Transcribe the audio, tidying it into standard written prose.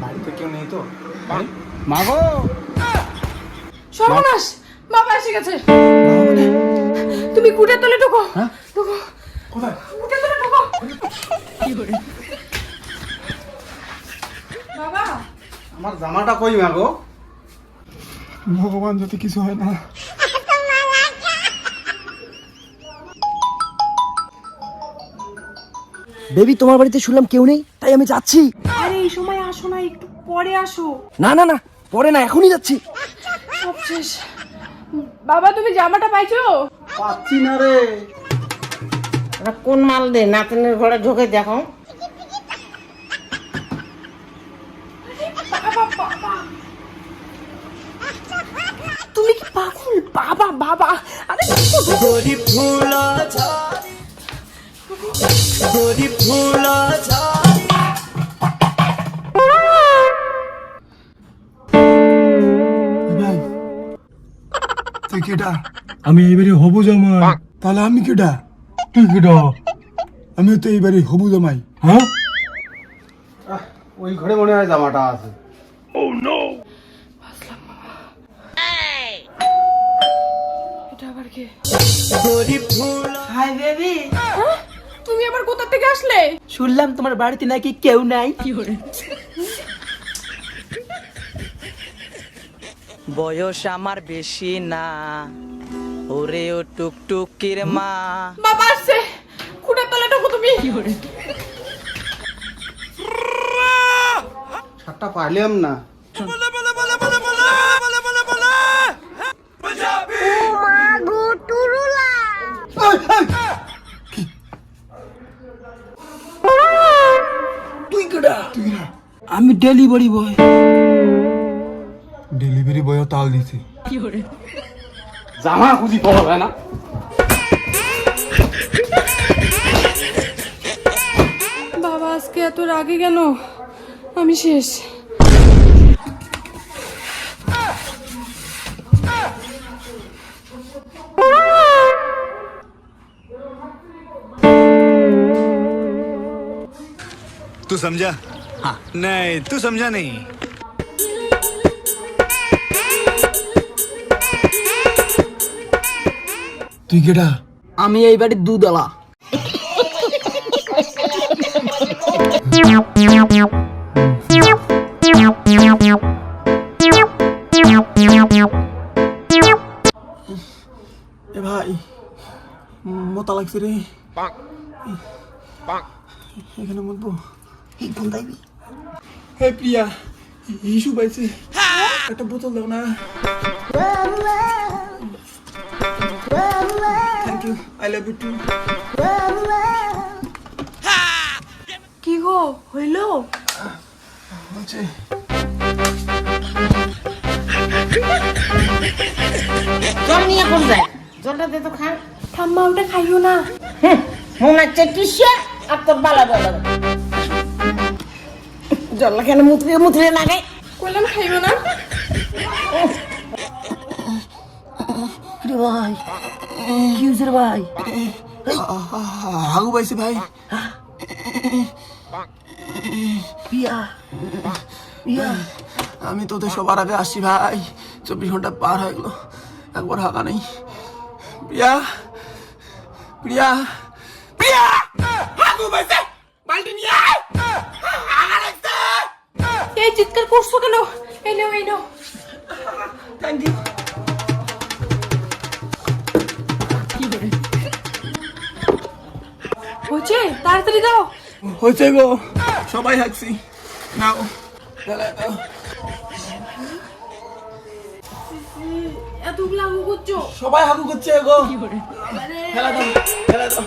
বাড়িতে কেউ নেই তো? মা গো, সর্বনাশ, বাবা এসে গেছে। তুমি কুটের তলে ঢোকো। ঢোকো। কোথায়? কুটের তলে ঢোকো। কি করে? বাবা, আমার জামাটা কই মা গো? ভগবান, যদি কিছু হয় না। বেবি, তোমার বাড়িতে শুনলাম কেউ নেই, তাই আমি যাচ্ছি। আরে এই সময় আসো না, একটু পরে আসো। না না না, পরে না, এখনই যাচ্ছি। সব শেষ। বাবা, তুমি জামাটা পাইছো? পাচ্ছি না রে। ওরা কোন মাল দে নাতনের ঘরে ঢোকে দেখো। বাবা, বাবা, তুমি কি পাগল? বাবা, বাবা, আরে গরিব ফুলা ঝাড়ি, গরিব ফুলা ঝাড়ি। ভাই, তুই কেডা? আমি এইবারে হবু জামাই। তাহলে আমি কেডা? তুই কেডা? আমি তো এইবারে হবু জামাই। হ্যাঁ, ওই ঘরে মনে হয় জামাটা আছে। এটা আবার কে? গরিব ফুলা। হাই বেবি, তুমি আবার কোথা থেকে আসলে? শুনলাম তোমার বাড়িতে নাকি কেউ নাই। বয়স আমার বেশি না, ওরে ও টুকটুকির মা। বাবা আসছে, কুটের তলে ঢোকো তুমি। শার্টটা পাইলাম না। তুই কেডা? আমি ডেলিভারি বয়। ডেলিভারি বয়ও তাল দিছে। জামা খুঁজি পাওয়া যায় না। বাবা আজকে এত রাগে কেন? আমি শেষ। तू समझा? हाँ। नहीं, तू समझा नहीं। তুই কেডা? আমি এই বাড়ির দুধওয়ালা। এ ভাই, মোতা লাগছে রে। এখানে মুতবো। এই ফোন দাইবি। হে প্রিয়া, ইস্যু পাইছে, একটা বোতল দাও না। Thank you, I love you too. কি গো, হইলো? হচ্ছে জল নিয়ে কোন যায়? জলটা দে তো খা। ঠাম্মা ওটা খাইও না। মনে হচ্ছে টিসে আর তোর বালা বালা। জল কেন মুতরে মুতরে লাগে? কইলাম খাইও না। রে ভাই, কি হয়েছে রে ভাই? হাগু পাইছে ভাই। পিয়া, পিয়া। আমি তোদের সবার আগে আসছি ভাই। 24 ঘন্টা পার হয়ে গেল, একবার হাগা নেই। প্রিয়া, প্রিয়া, প্রিয়া, হাগু পাইছে, বালতি নিয়ে আয়। হাগা লাগছে। এই চিৎকার করছো কেন? এই নাও, এই নাও। Thank you. হচ্ছে, তাড়াতাড়ি দাও। হয়েছে গো, সবাই হাগছি। নাও, ঢেলে দাও। এতগুলো আগু করছো? সবাই হাগু করছে গো। খেলা দাও, খেলা দাও।